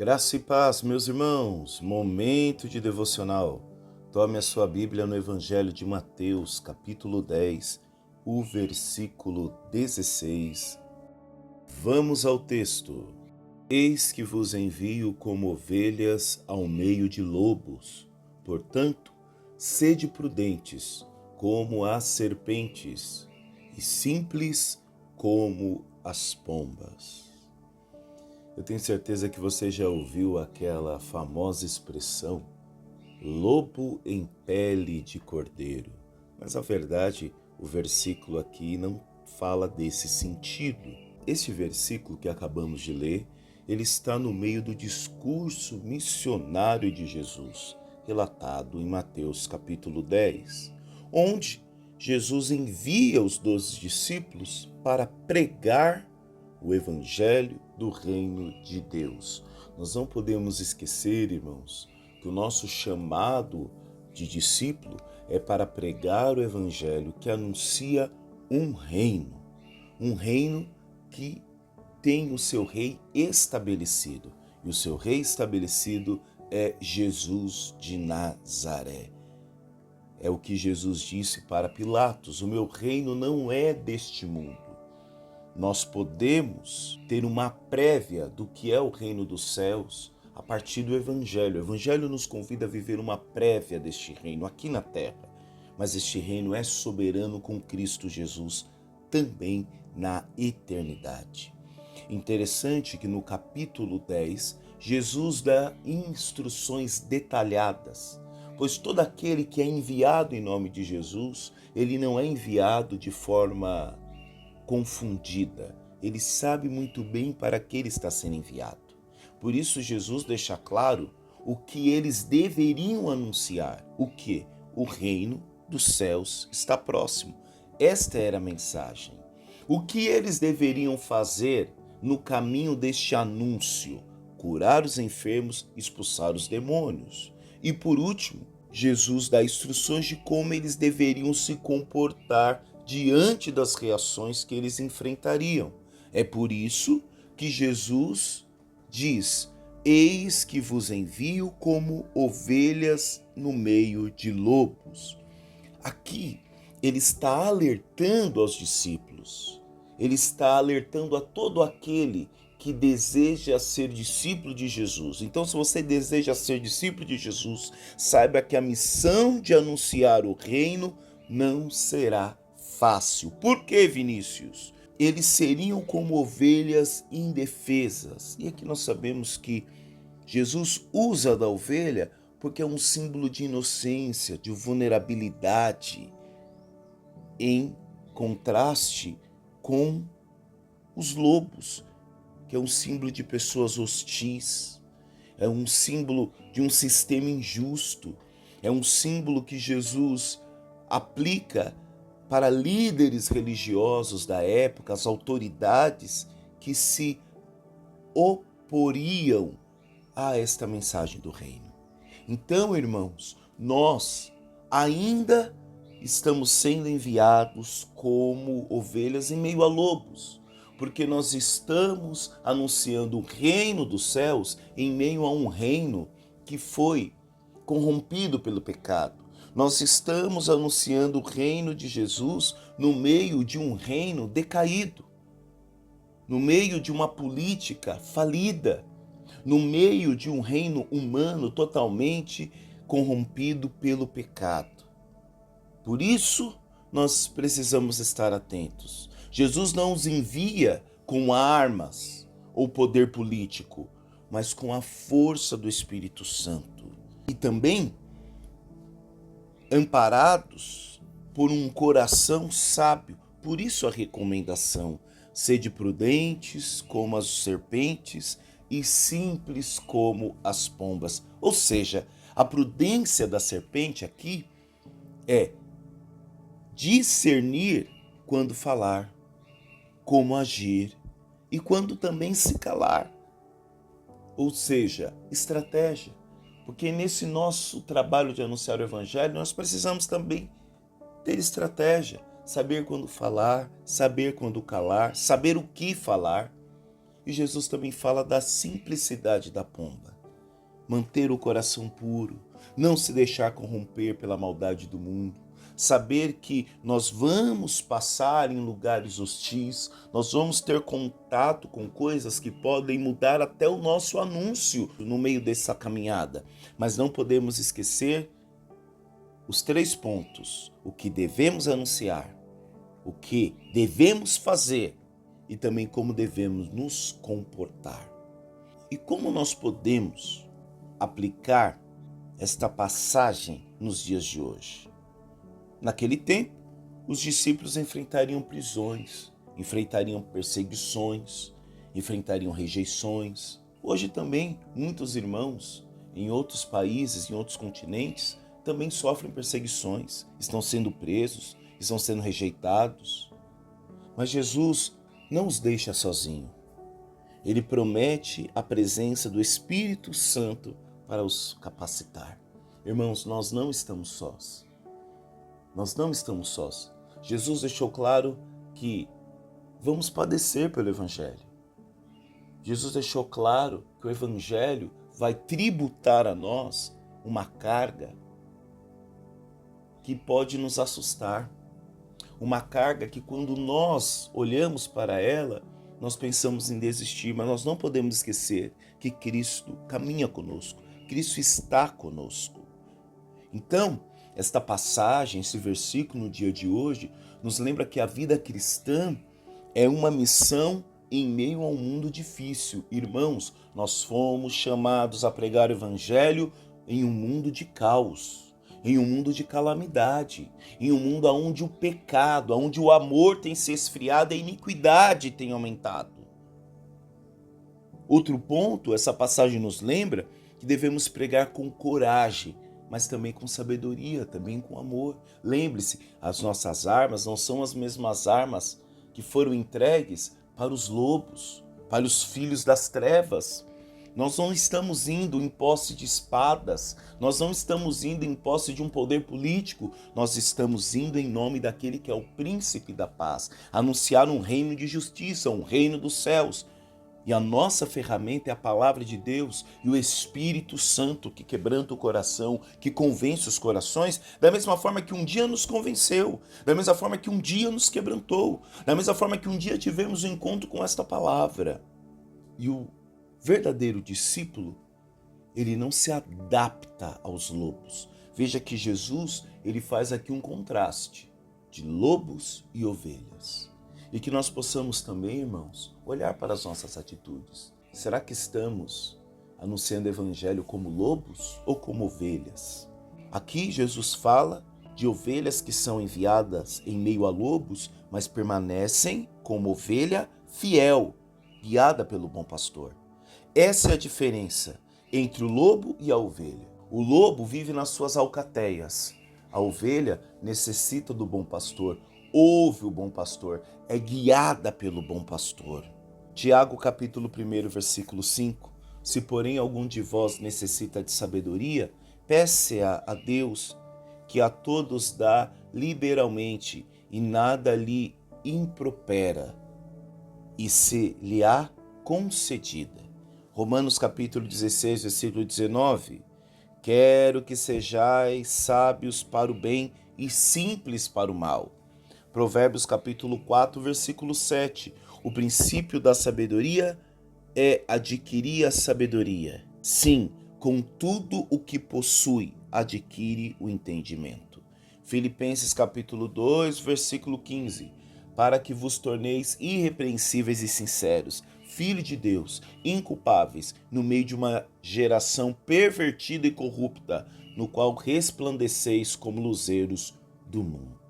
Graça e paz, meus irmãos, momento de devocional. Tome a sua Bíblia no Evangelho de Mateus, capítulo 10, o versículo 16. Vamos ao texto. Eis que vos envio como ovelhas ao meio de lobos. Portanto, sede prudentes como as serpentes e simples como as pombas. Eu tenho certeza que você já ouviu aquela famosa expressão, lobo em pele de cordeiro. Mas a verdade, o versículo aqui não fala desse sentido. Este versículo que acabamos de ler, ele está no meio do discurso missionário de Jesus, relatado em Mateus capítulo 10, onde Jesus envia os 12 discípulos para pregar o Evangelho do Reino de Deus. Nós não podemos esquecer, irmãos, que o nosso chamado de discípulo é para pregar o Evangelho que anuncia um reino que tem o seu rei estabelecido. E o seu rei estabelecido é Jesus de Nazaré. É o que Jesus disse para Pilatos: o meu reino não é deste mundo. Nós podemos ter uma prévia do que é o reino dos céus a partir do Evangelho. O Evangelho nos convida a viver uma prévia deste reino aqui na terra, mas este reino é soberano com Cristo Jesus também na eternidade. Interessante que no capítulo 10, Jesus dá instruções detalhadas, pois todo aquele que é enviado em nome de Jesus, ele não é enviado de forma confundida. Ele sabe muito bem para que ele está sendo enviado. Por isso Jesus deixa claro o que eles deveriam anunciar. O que? O reino dos céus está próximo. Esta era a mensagem. O que eles deveriam fazer no caminho deste anúncio? Curar os enfermos, expulsar os demônios. E por último, Jesus dá instruções de como eles deveriam se comportar diante das reações que eles enfrentariam. É por isso que Jesus diz: eis que vos envio como ovelhas no meio de lobos. Aqui ele está alertando aos discípulos, ele está alertando a todo aquele que deseja ser discípulo de Jesus. Então, se você deseja ser discípulo de Jesus, saiba que a missão de anunciar o reino não será fácil. Por que, Vinícius? Eles seriam como ovelhas indefesas. E aqui nós sabemos que Jesus usa da ovelha porque é um símbolo de inocência, de vulnerabilidade, em contraste com os lobos, que é um símbolo de pessoas hostis, é um símbolo de um sistema injusto, é um símbolo que Jesus aplica para líderes religiosos da época, as autoridades que se oporiam a esta mensagem do reino. Então, irmãos, nós ainda estamos sendo enviados como ovelhas em meio a lobos, porque nós estamos anunciando o reino dos céus em meio a um reino que foi corrompido pelo pecado. Nós estamos anunciando o reino de Jesus no meio de um reino decaído, no meio de uma política falida, no meio de um reino humano totalmente corrompido pelo pecado. Por isso, nós precisamos estar atentos. Jesus não os envia com armas ou poder político, mas com a força do Espírito Santo. E também amparados por um coração sábio. Por isso a recomendação: sede prudentes como as serpentes e simples como as pombas. Ou seja, a prudência da serpente aqui é discernir quando falar, como agir e quando também se calar. Ou seja, estratégia. Porque nesse nosso trabalho de anunciar o Evangelho, nós precisamos também ter estratégia. Saber quando falar, saber quando calar, saber o que falar. E Jesus também fala da simplicidade da pomba. Manter o coração puro, não se deixar corromper pela maldade do mundo, saber que nós vamos passar em lugares hostis, nós vamos ter contato com coisas que podem mudar até o nosso anúncio no meio dessa caminhada, mas não podemos esquecer os 3 pontos: o que devemos anunciar, o que devemos fazer e também como devemos nos comportar. E como nós podemos aplicar esta passagem nos dias de hoje? Naquele tempo, os discípulos enfrentariam prisões, enfrentariam perseguições, enfrentariam rejeições. Hoje também, muitos irmãos em outros países, em outros continentes, também sofrem perseguições, estão sendo presos, estão sendo rejeitados. Mas Jesus não os deixa sozinhos. Ele promete a presença do Espírito Santo para os capacitar. Irmãos, nós não estamos sós. Nós não estamos sós. Jesus deixou claro que vamos padecer pelo Evangelho. Jesus deixou claro que o Evangelho vai tributar a nós uma carga que pode nos assustar. Uma carga que quando nós olhamos para ela, nós pensamos em desistir, mas nós não podemos esquecer que Cristo caminha conosco, Cristo está conosco. Então, esta passagem, esse versículo no dia de hoje, nos lembra que a vida cristã é uma missão em meio a um mundo difícil. Irmãos, nós fomos chamados a pregar o Evangelho em um mundo de caos, em um mundo de calamidade, em um mundo onde o pecado, onde o amor tem se esfriado e a iniquidade tem aumentado. Outro ponto, essa passagem nos lembra que devemos pregar com coragem, mas também com sabedoria, também com amor. Lembre-se, as nossas armas não são as mesmas armas que foram entregues para os lobos, para os filhos das trevas. Nós não estamos indo em posse de espadas, nós não estamos indo em posse de um poder político, nós estamos indo em nome daquele que é o príncipe da paz, anunciar um reino de justiça, um reino dos céus. E a nossa ferramenta é a palavra de Deus e o Espírito Santo que quebranta o coração, que convence os corações, da mesma forma que um dia nos convenceu, da mesma forma que um dia nos quebrantou, da mesma forma que um dia tivemos um encontro com esta palavra. E o verdadeiro discípulo, ele não se adapta aos lobos. Veja que Jesus, ele faz aqui um contraste de lobos e ovelhas. E que nós possamos também, irmãos, olhar para as nossas atitudes. Será que estamos anunciando o Evangelho como lobos ou como ovelhas? Aqui Jesus fala de ovelhas que são enviadas em meio a lobos, mas permanecem como ovelha fiel, guiada pelo bom pastor. Essa é a diferença entre o lobo e a ovelha. O lobo vive nas suas alcateias. A ovelha necessita do bom pastor, ouve o bom pastor, é guiada pelo bom pastor. Tiago capítulo 1, versículo 5. Se porém algum de vós necessita de sabedoria, peça a Deus, que a todos dá liberalmente e nada lhe impropera, e se lhe há concedida. Romanos capítulo 16, versículo 19. Quero que sejais sábios para o bem e simples para o mal. Provérbios capítulo 4, versículo 7. O princípio da sabedoria é adquirir a sabedoria. Sim, com tudo o que possui, adquire o entendimento. Filipenses capítulo 2, versículo 15. Para que vos torneis irrepreensíveis e sinceros, filhos de Deus, inculpáveis, no meio de uma geração pervertida e corrupta, no qual resplandeceis como luzeiros do mundo.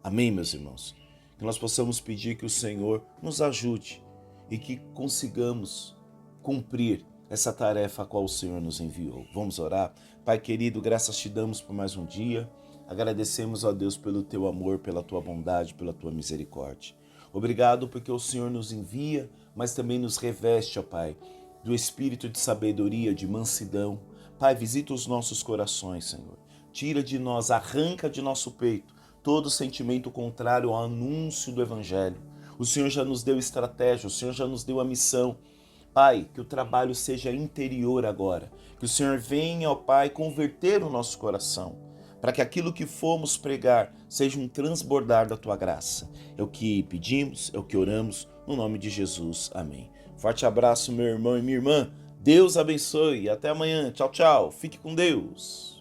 Amém, meus irmãos? Que nós possamos pedir que o Senhor nos ajude e que consigamos cumprir essa tarefa a qual o Senhor nos enviou. Vamos orar? Pai querido, graças te damos por mais um dia. Agradecemos a Deus pelo teu amor, pela tua bondade, pela tua misericórdia. Obrigado porque o Senhor nos envia, mas também nos reveste, ó Pai, do espírito de sabedoria, de mansidão. Pai, visita os nossos corações, Senhor. Tira de nós, arranca de nosso peito todo sentimento contrário ao anúncio do Evangelho. O Senhor já nos deu estratégia, o Senhor já nos deu a missão. Pai, que o trabalho seja interior agora. Que o Senhor venha, ó Pai, converter o nosso coração, para que aquilo que formos pregar seja um transbordar da Tua graça. É o que pedimos, é o que oramos, no nome de Jesus. Amém. Forte abraço, meu irmão e minha irmã. Deus abençoe. Até amanhã. Tchau, tchau. Fique com Deus.